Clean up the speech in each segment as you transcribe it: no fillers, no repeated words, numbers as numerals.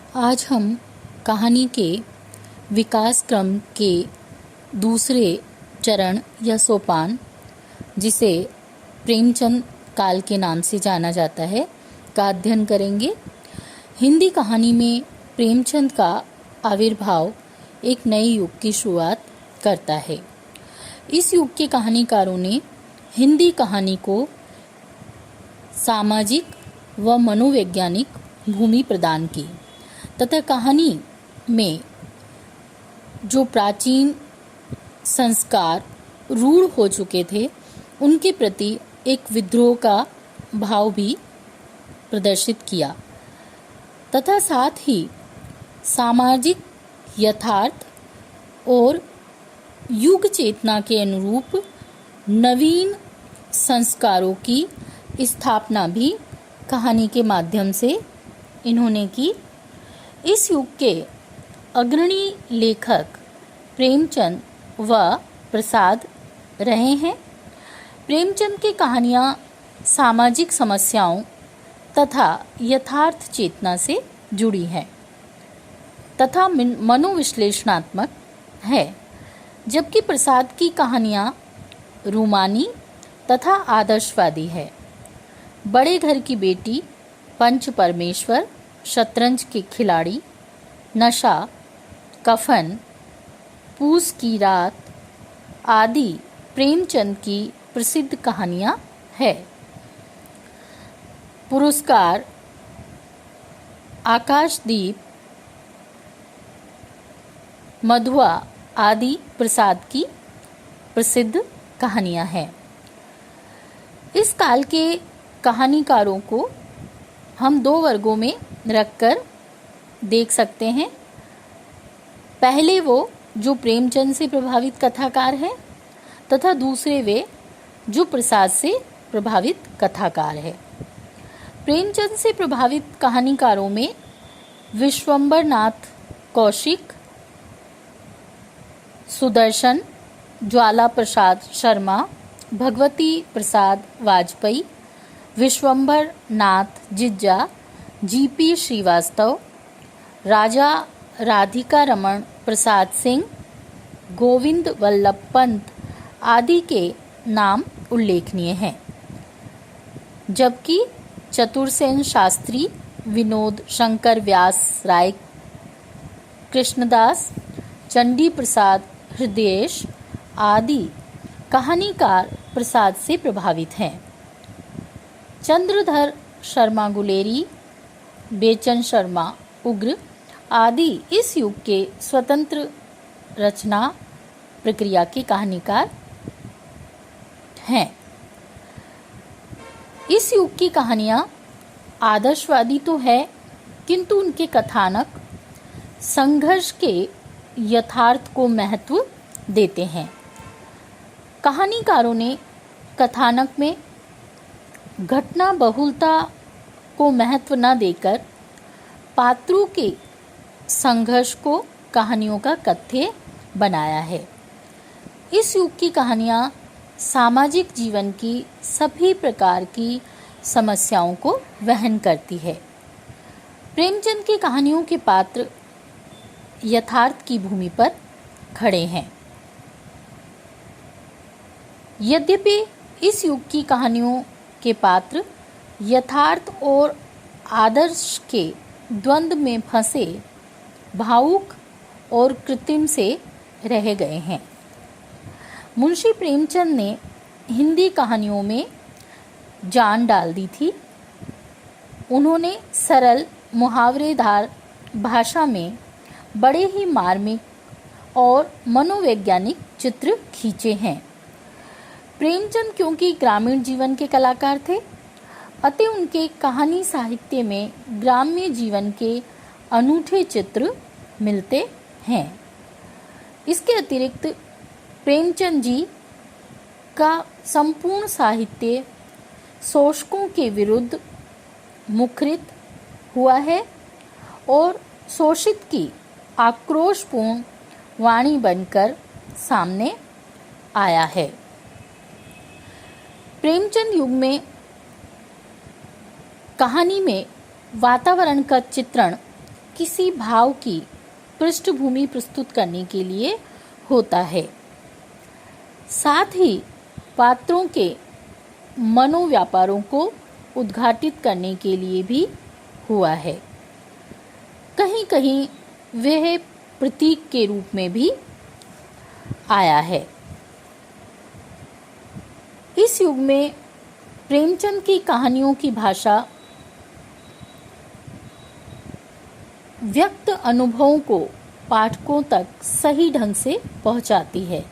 आज हम कहानी के विकास क्रम के दूसरे चरण या सोपान, जिसे प्रेमचंद काल के नाम से जाना जाता है, का अध्ययन करेंगे। हिंदी कहानी में प्रेमचंद का आविर्भाव एक नए युग की शुरुआत करता है। इस युग के कहानीकारों ने हिंदी कहानी को सामाजिक व मनोवैज्ञानिक भूमि प्रदान की तथा कहानी में जो प्राचीन संस्कार रूढ़ हो चुके थे उनके प्रति एक विद्रोह का भाव भी प्रदर्शित किया तथा साथ ही सामाजिक यथार्थ और युग चेतना के अनुरूप नवीन संस्कारों की स्थापना भी कहानी के माध्यम से इन्होंने की। इस युग के अग्रणी लेखक प्रेमचंद व प्रसाद रहे हैं। प्रेमचंद की कहानियाँ सामाजिक समस्याओं तथा यथार्थ चेतना से जुड़ी हैं तथा मनोविश्लेषणात्मक है, जबकि प्रसाद की कहानियाँ रूमानी तथा आदर्शवादी है। बड़े घर की बेटी, पंच परमेश्वर, शतरंज के खिलाड़ी, नशा, कफन, पूस की रात आदि प्रेमचंद की प्रसिद्ध कहानियाँ है। पुरस्कार, आकाशदीप, मधुआ आदि प्रसाद की प्रसिद्ध कहानियाँ हैं। इस काल के कहानीकारों को हम दो वर्गों में रखकर देख सकते हैं। पहले वो जो प्रेमचंद से प्रभावित कथाकार हैं तथा दूसरे वे जो प्रसाद से प्रभावित कथाकार है। प्रेमचंद से प्रभावित कहानीकारों में विश्वंभर नाथ कौशिक, सुदर्शन, ज्वाला प्रसाद शर्मा, भगवती प्रसाद वाजपेयी, विश्वंभर नाथ जिज्जा, जीपी श्रीवास्तव, राजा राधिका रमण प्रसाद सिंह, गोविंद वल्लभ पंत आदि के नाम उल्लेखनीय हैं, जबकि चतुरसेन शास्त्री, विनोद शंकर व्यास राय, कृष्णदास, चंडी प्रसाद हृदयेश आदि कहानीकार प्रसाद से प्रभावित हैं। चंद्रधर शर्मा गुलेरी, बेचन शर्मा उग्र आदि इस युग के स्वतंत्र रचना प्रक्रिया के कहानीकार हैं। इस युग की कहानियाँ आदर्शवादी तो है, किंतु उनके कथानक संघर्ष के यथार्थ को महत्व देते हैं। कहानीकारों ने कथानक में घटना बहुलता को महत्व न देकर पात्रों के संघर्ष को कहानियों का कथ्य बनाया है। इस युग की कहानियाँ सामाजिक जीवन की सभी प्रकार की समस्याओं को वहन करती है। प्रेमचंद की कहानियों के पात्र यथार्थ की भूमि पर खड़े हैं। यद्यपि इस युग की कहानियों के पात्र यथार्थ और आदर्श के द्वंद्व में फंसे भावुक और कृत्रिम से रह गए हैं। मुंशी प्रेमचंद ने हिंदी कहानियों में जान डाल दी थी। उन्होंने सरल मुहावरेदार भाषा में बड़े ही मार्मिक और मनोवैज्ञानिक चित्र खींचे हैं। प्रेमचंद क्योंकि ग्रामीण जीवन के कलाकार थे, अतः उनके कहानी साहित्य में ग्राम्य जीवन के अनूठे चित्र मिलते हैं। इसके अतिरिक्त प्रेमचंद जी का संपूर्ण साहित्य शोषकों के विरुद्ध मुखरित हुआ है और शोषित की आक्रोशपूर्ण वाणी बनकर सामने आया है। प्रेमचंद युग में कहानी में वातावरण का चित्रण किसी भाव की पृष्ठभूमि प्रस्तुत करने के लिए होता है। साथ ही पात्रों के मनोव्यापारों को उद्घाटित करने के लिए भी हुआ है। कहीं कहीं वह प्रतीक के रूप में भी आया है। इस युग में प्रेमचंद की कहानियों की भाषा व्यक्त अनुभवों को पाठकों तक सही ढंग से पहुंचाती है,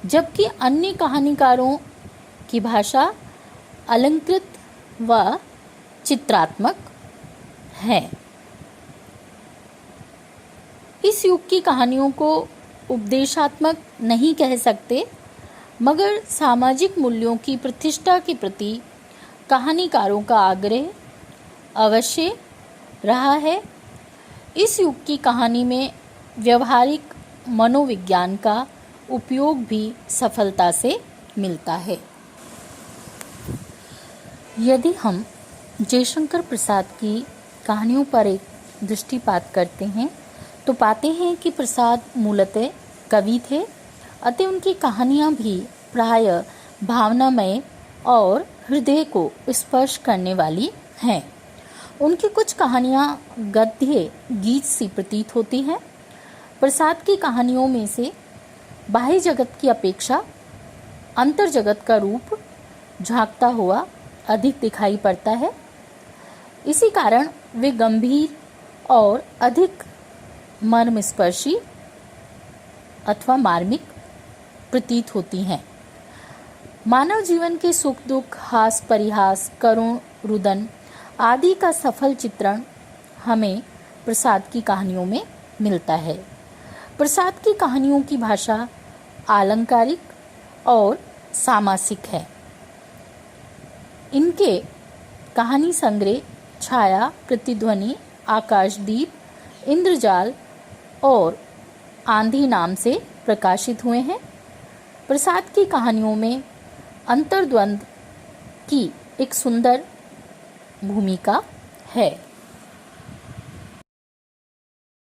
जबकि अन्य कहानीकारों की भाषा अलंकृत व चित्रात्मक है। इस युग की कहानियों को उपदेशात्मक नहीं कह सकते, मगर सामाजिक मूल्यों की प्रतिष्ठा के प्रति कहानीकारों का आग्रह अवश्य रहा है। इस युग की कहानी में व्यवहारिक मनोविज्ञान का उपयोग भी सफलता से मिलता है। यदि हम जयशंकर प्रसाद की कहानियों पर एक दृष्टिपात करते हैं तो पाते हैं कि प्रसाद मूलतः कवि थे, अतः उनकी कहानियाँ भी प्रायः भावनामय और हृदय को स्पर्श करने वाली हैं। उनकी कुछ कहानियाँ गद्य गीत सी प्रतीत होती हैं। प्रसाद की कहानियों में से बाह्य जगत की अपेक्षा अंतर जगत का रूप झांकता हुआ अधिक दिखाई पड़ता है। इसी कारण वे गंभीर और अधिक मर्मस्पर्शी अथवा मार्मिक प्रतीत होती हैं। मानव जीवन के सुख दुख, हास परिहास, करुण रुदन आदि का सफल चित्रण हमें प्रसाद की कहानियों में मिलता है। प्रसाद की कहानियों की भाषा आलंकारिक और सामासिक है। इनके कहानी संग्रह छाया, प्रतिध्वनि, आकाशदीप, इंद्रजाल और आंधी नाम से प्रकाशित हुए हैं। प्रसाद की कहानियों में अंतर्द्वंद की एक सुंदर भूमिका है।